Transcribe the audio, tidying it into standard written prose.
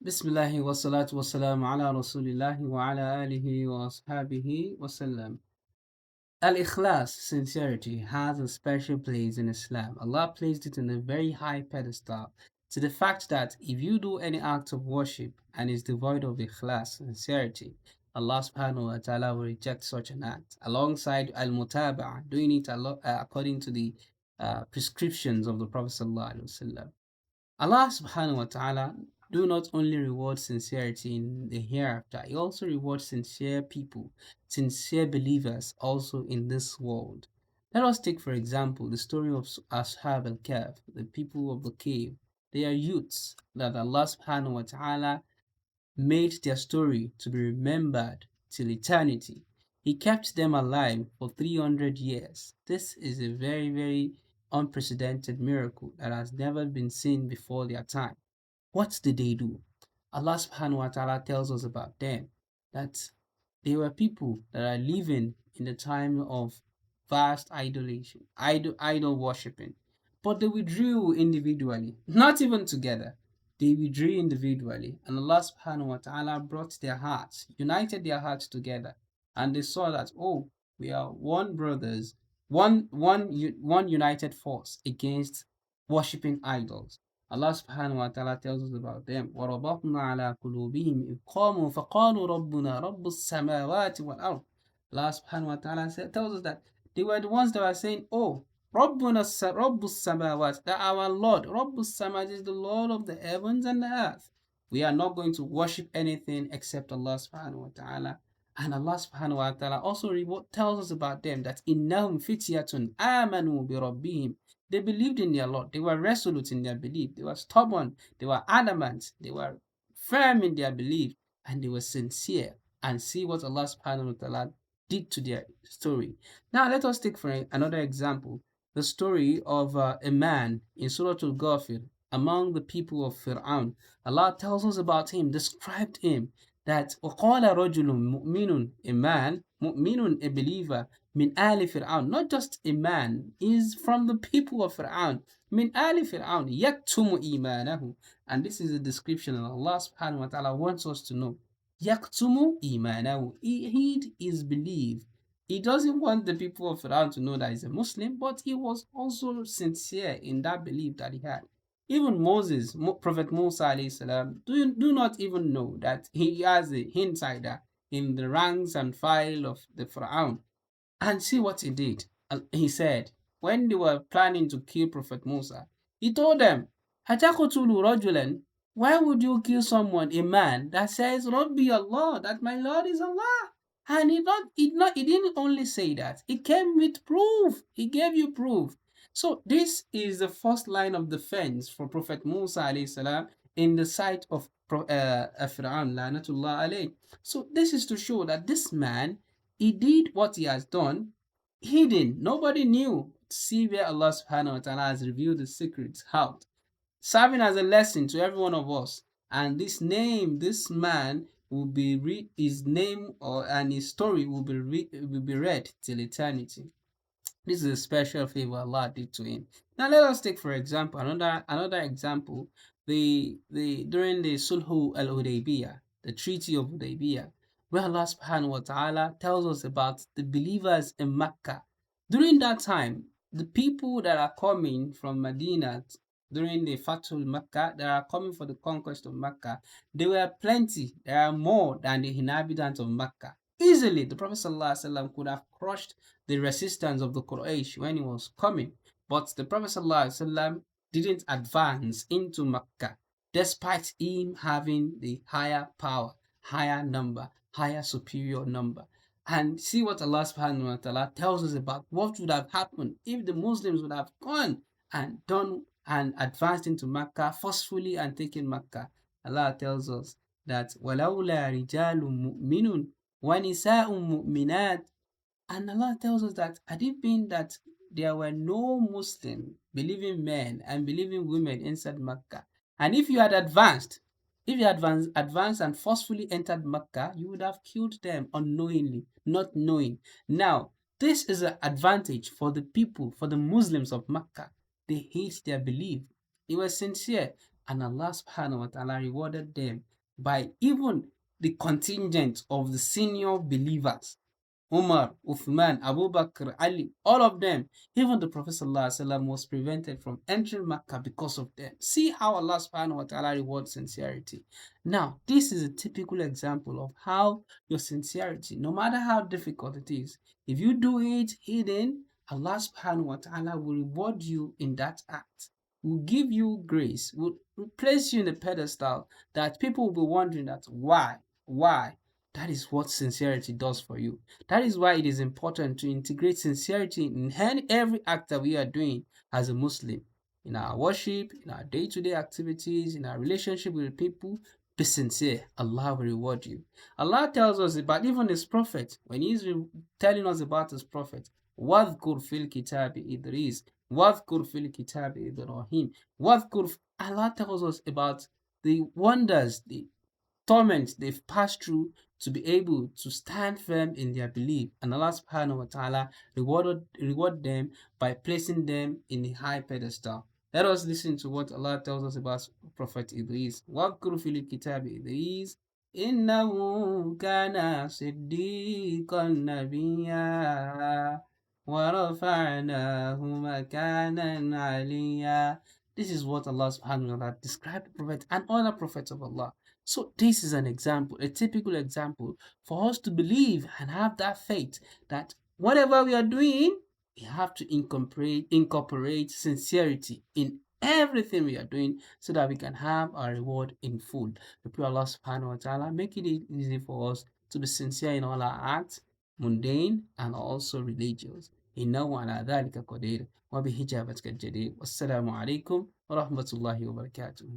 Bismillahi wa salatu wa salam ala rasulillahi wa ala alihi wa ashabihi wa sallam. Al-Ikhlas, sincerity, has a special place in Islam. Allah placed it in a very high pedestal to the fact that if you do any act of worship and is devoid of Ikhlas, sincerity, Allah subhanahu wa ta'ala will reject such an act. Alongside al-mutaba'a, doing it according to the prescriptions of the Prophet sallallahu alaihi wasallam. Allah subhanahu wa ta'ala do not only reward sincerity in the hereafter, He also rewards sincere people, sincere believers also in this world. Let us take, for example, the story of Ashab al Kahf, the people of the cave. They are youths that Allah subhanahu wa ta'ala made their story to be remembered till eternity. He kept them alive for 300 years. This is a very, very unprecedented miracle that has never been seen before their time. What did they do? Allah subhanahu wa ta'ala tells us about them that they were people that are living in the time of vast idolation, idol worshipping. But they withdrew individually, not even together. They withdrew individually, and Allah subhanahu wa ta'ala brought their hearts, united their hearts together, and they saw that, oh, we are one brothers, one united force against worshipping idols. Allah subhanahu wa ta'ala tells us about them. وَرَبَطْنَا عَلَى قُلُوبِهِمْ إِذْ قَامُوا فَقَالُوا رَبُّنَا رَبُّ السَّمَاوَاتِ وَالْأَرْضِ. Allah subhanahu wa ta'ala tells us that they were the ones that were saying, oh, رَبُّنَا رَبُّ السَّمَاوَاتِ, that our Lord, رَبُّ السَّمَاوَاتِ, is the Lord of the heavens and the earth. We are not going to worship anything except Allah subhanahu wa ta'ala. And Allah subhanahu wa ta'ala also tells us about them that إِنَّهُمْ فِتْيَةٌ آمَنُوا بِرَبِّهِمْ. They believed in their Lord. They were resolute in their belief. They were stubborn. They were adamant. They were firm in their belief. And they were sincere. And see what Allah subhanahu wa ta'ala did to their story. Now let us take for another example the story of a man in Surah Al-Ghafir among the people of Fir'aun. Allah tells us about him, described him, that وَقَالَ رَجُلٌ مُؤْمِنٌ, a man, مُؤْمِنٌ, a believer, min ali Fir'aun, not just a man, is from the people of Fir'aun, min ali Fir'aun, yaktumu imanahu. And this is a description that Allah subhanahu wa ta'ala wants us to know. Yaktumu imanahu, he hid his belief. He doesn't want the people of Fir'aun to know that he's a Muslim, but he was also sincere in that belief that he had. Even Moses, Prophet Musa alayhi salam, do not even know that he has an insider in the ranks and file of the Pharaoh. And see what he did. He said, when they were planning to kill Prophet Musa, he told them, Hatakutulu rajulan, why would you kill someone, a man that says, Rabbi Allah, that my Lord is Allah? And he didn't only say that, he came with proof. He gave you proof. So this is the first line of defense for Prophet Musa alayhi salam in the sight of Fir'aun, lanatullah alayh. So this is to show that this man, he did what he has done hidden. Nobody knew. See where Allah subhanahu wa ta'ala has revealed the secrets out. Serving as a lesson to every one of us. And this name, this man will be his name and his story will be read till eternity. This is a special favor Allah did to him. Now let us take, for example, another example, the during the Sulhu al-Hudaybiyah, the Treaty of Hudaybiyah, where Allah subhanahu wa ta'ala tells us about the believers in Mecca. During that time, the people that are coming from Medina during the Fatul Mecca, that are coming for the conquest of Mecca, they were plenty. There are more than the inhabitants of Mecca. Easily, the Prophet ﷺ could have crushed the resistance of the Quraysh when he was coming. But the Prophet ﷺ didn't advance into Mecca, despite him having the higher power, higher number, higher superior number. And see what Allah subhanahu wa ta'ala tells us about what would have happened if the Muslims would have gone and done and advanced into Mecca forcefully and taken Mecca. Allah tells us that وَلَوْلَا رِجَالٌ مُؤْمِنٌ وَنِسَاءٌ مُؤْمِنَاتٌ. And Allah tells us that had it been that there were no Muslim believing men and believing women inside Mecca, and if you had advanced, advanced and forcefully entered Mecca, you would have killed them unknowingly, not knowing. Now, this is an advantage for the people, for the Muslims of Mecca. They hate their belief. They were sincere. and Allah subhanahu wa ta'ala rewarded them by even the contingent of the senior believers. Umar, Uthman, Abu Bakr, Ali, all of them, even the Prophet ﷺ was prevented from entering Makkah because of them. See how Allah subhanahu wa ta'ala rewards sincerity. Now, this is a typical example of how your sincerity, no matter how difficult it is, if you do it hidden, Allah subhanahu wa ta'ala will reward you in that act, will give you grace, will place you in a pedestal that people will be wondering that why. That is what sincerity does for you. That is why it is important to integrate sincerity in every act that we are doing as a Muslim. In our worship, in our day to day activities, in our relationship with people, be sincere. Allah will reward you. Allah tells us about even His Prophet, when He's telling us about His Prophet, وَاذْكُرْ فِي الْكِتَابِ إِدْرِيسَ وَاذْكُرْ فِي الْكِتَابِ إِبْرَاهِيمَ وَاذْكُرْ. Allah tells us about the wonders, the torment they've passed through to be able to stand firm in their belief. And Allah subhanahu wa ta'ala reward them by placing them in a high pedestal. Let us listen to what Allah tells us about Prophet Idris. وَاذْكُرْ فِي الْكِتَابِ إِدْرِيسَ إِنَّهُ كَانَ صِدِّيقًا نَبِيًّا وَرَفَعْنَاهُ مَكَانًا عَلِيًّا. This is what Allah subhanahu wa ta'ala described the Prophet and other prophets of Allah. So this is an example, a typical example for us to believe and have that faith that whatever we are doing, we have to incorporate sincerity in everything we are doing so that we can have our reward in full. We pray Allah subhanahu wa ta'ala make it easy for us to be sincere in all our acts, mundane and also religious. إنه على ذلك قدير وبه جابتك الجدير والسلام عليكم ورحمة الله وبركاته.